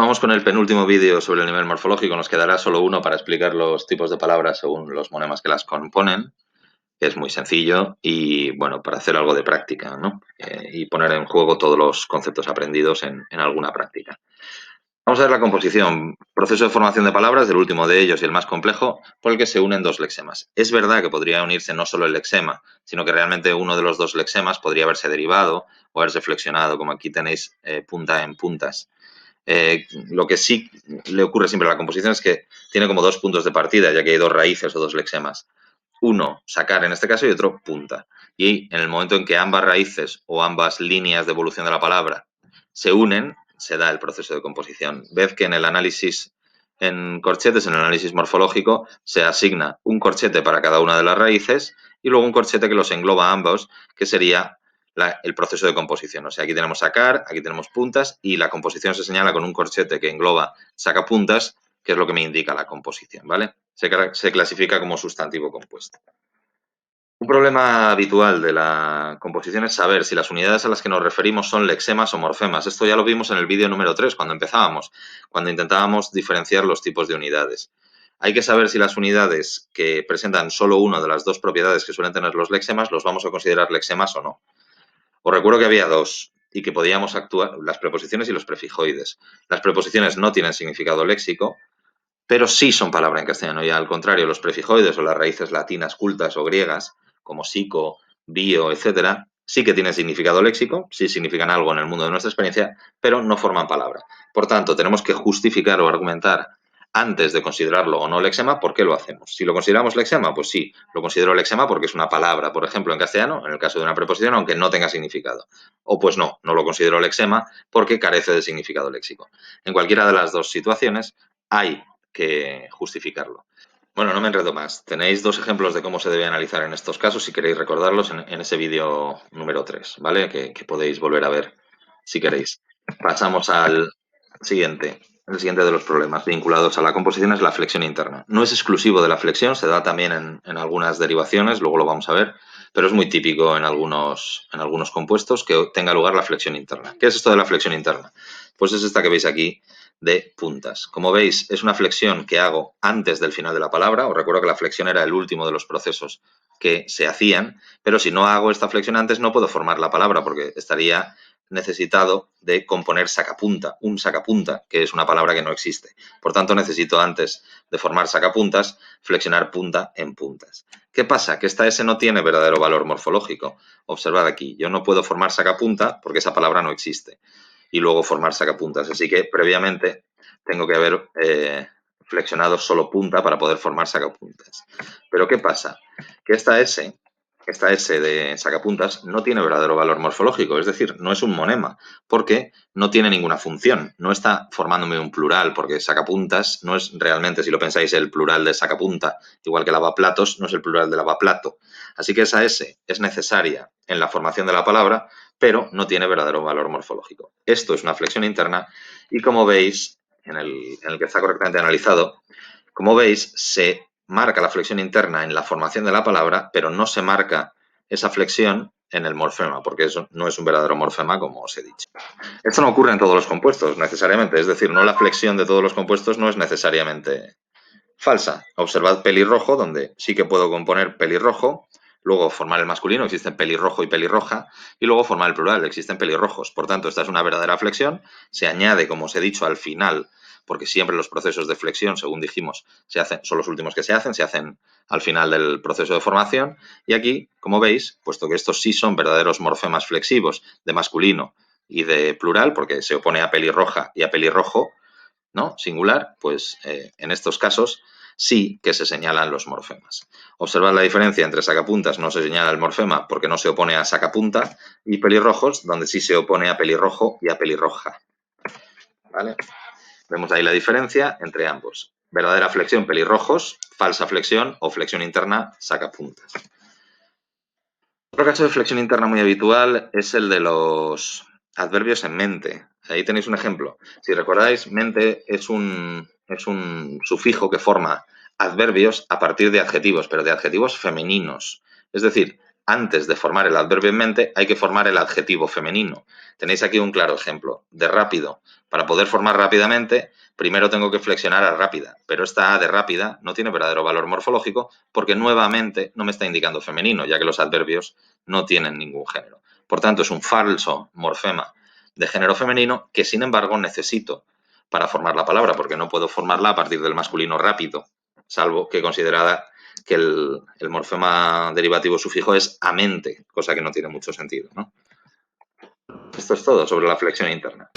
Continuamos con el penúltimo vídeo sobre el nivel morfológico. Nos quedará solo uno para explicar los tipos de palabras según los monemas que las componen, que es muy sencillo y, bueno, para hacer algo de práctica, ¿no? Y poner en juego todos los conceptos aprendidos en alguna práctica. Vamos a ver la composición. Proceso de formación de palabras, el último de ellos y el más complejo, por el que se unen dos lexemas. Es verdad que podría unirse no solo el lexema, sino que realmente uno de los dos lexemas podría haberse derivado o haberse flexionado, como aquí tenéis punta en puntas. Lo que sí le ocurre siempre a la composición es que tiene como dos puntos de partida, ya que hay dos raíces o dos lexemas. Uno, sacar en este caso, y otro, punta. Y en el momento en que ambas raíces o ambas líneas de evolución de la palabra se unen, se da el proceso de composición. Ved que en el análisis en corchetes, en el análisis morfológico, se asigna un corchete para cada una de las raíces y luego un corchete que los engloba a ambos, que sería el proceso de composición. O sea, aquí tenemos sacar, aquí tenemos puntas y la composición se señala con un corchete que engloba sacapuntas, que es lo que me indica la composición, ¿vale? Se clasifica como sustantivo compuesto. Un problema habitual de la composición es saber si las unidades a las que nos referimos son lexemas o morfemas. Esto ya lo vimos en el vídeo número 3, cuando empezábamos, cuando intentábamos diferenciar los tipos de unidades. Hay que saber si las unidades que presentan solo una de las dos propiedades que suelen tener los lexemas los vamos a considerar lexemas o no. Os recuerdo que había dos y que podíamos actuar, las preposiciones y los prefijoides. Las preposiciones no tienen significado léxico, pero sí son palabra en castellano. Y al contrario, los prefijoides o las raíces latinas cultas o griegas, como psico, bio, etcétera, sí que tienen significado léxico, sí significan algo en el mundo de nuestra experiencia, pero no forman palabra. Por tanto, tenemos que justificar o argumentar antes de considerarlo o no lexema, ¿por qué lo hacemos? Si lo consideramos lexema, pues sí, lo considero lexema porque es una palabra, por ejemplo, en castellano, en el caso de una preposición, aunque no tenga significado. O pues no, no lo considero lexema porque carece de significado léxico. En cualquiera de las dos situaciones hay que justificarlo. Bueno, no me enredo más. Tenéis dos ejemplos de cómo se debe analizar en estos casos, si queréis recordarlos en ese vídeo número 3, ¿vale? Que podéis volver a ver si queréis. Pasamos al siguiente. El siguiente de los problemas vinculados a la composición es la flexión interna. No es exclusivo de la flexión, se da también en algunas derivaciones, luego lo vamos a ver, pero es muy típico en algunos compuestos que tenga lugar la flexión interna. ¿Qué es esto de la flexión interna? Pues es esta que veis aquí, de puntas. Como veis, es una flexión que hago antes del final de la palabra. Os recuerdo que la flexión era el último de los procesos que se hacían, pero si no hago esta flexión antes no puedo formar la palabra porque estaría necesitado de componer sacapunta, un sacapunta, que es una palabra que no existe. Por tanto, necesito antes de formar sacapuntas, flexionar punta en puntas. ¿Qué pasa? Que esta S no tiene verdadero valor morfológico. Observad aquí, yo no puedo formar sacapunta porque esa palabra no existe y luego formar sacapuntas. Así que previamente tengo que haber flexionado solo punta para poder formar sacapuntas. Pero ¿qué pasa? Que esta S de sacapuntas no tiene verdadero valor morfológico, es decir, no es un monema, porque no tiene ninguna función, no está formándome un plural, porque sacapuntas no es realmente, si lo pensáis, el plural de sacapunta, igual que lavaplatos no es el plural de lavaplato. Así que esa S es necesaria en la formación de la palabra, pero no tiene verdadero valor morfológico. Esto es una flexión interna y como veis, en el que está correctamente analizado, como veis, se marca la flexión interna en la formación de la palabra, pero no se marca esa flexión en el morfema, porque eso no es un verdadero morfema, como os he dicho. Esto no ocurre en todos los compuestos, necesariamente, es decir, no la flexión de todos los compuestos no es necesariamente falsa. Observad pelirrojo, donde sí que puedo componer pelirrojo, luego formar el masculino, existen pelirrojo y pelirroja, y luego formar el plural, existen pelirrojos. Por tanto, esta es una verdadera flexión, se añade, como os he dicho, al final, porque siempre los procesos de flexión, según dijimos, son los últimos que se hacen al final del proceso de formación, y aquí, como veis, puesto que estos sí son verdaderos morfemas flexivos de masculino y de plural, porque se opone a pelirroja y a pelirrojo, ¿no? Singular, pues en estos casos sí que se señalan los morfemas. Observad la diferencia entre sacapuntas, no se señala el morfema porque no se opone a sacapunta, y pelirrojos, donde sí se opone a pelirrojo y a pelirroja. ¿Vale? Vemos ahí la diferencia entre ambos. Verdadera flexión, pelirrojos, falsa flexión o flexión interna, sacapuntas. Otro caso de flexión interna muy habitual es el de los adverbios en mente. Ahí tenéis un ejemplo. Si recordáis, mente es un sufijo que forma adverbios a partir de adjetivos, pero de adjetivos femeninos. Es decir, antes de formar el adverbio en mente, hay que formar el adjetivo femenino. Tenéis aquí un claro ejemplo de rápido. Para poder formar rápidamente, primero tengo que flexionar a rápida, pero esta A de rápida no tiene verdadero valor morfológico porque nuevamente no me está indicando femenino, ya que los adverbios no tienen ningún género. Por tanto, es un falso morfema de género femenino que, sin embargo, necesito para formar la palabra, porque no puedo formarla a partir del masculino rápido, salvo que considerada que el morfema derivativo sufijo es amente, cosa que no tiene mucho sentido, ¿no? Esto es todo sobre la flexión interna.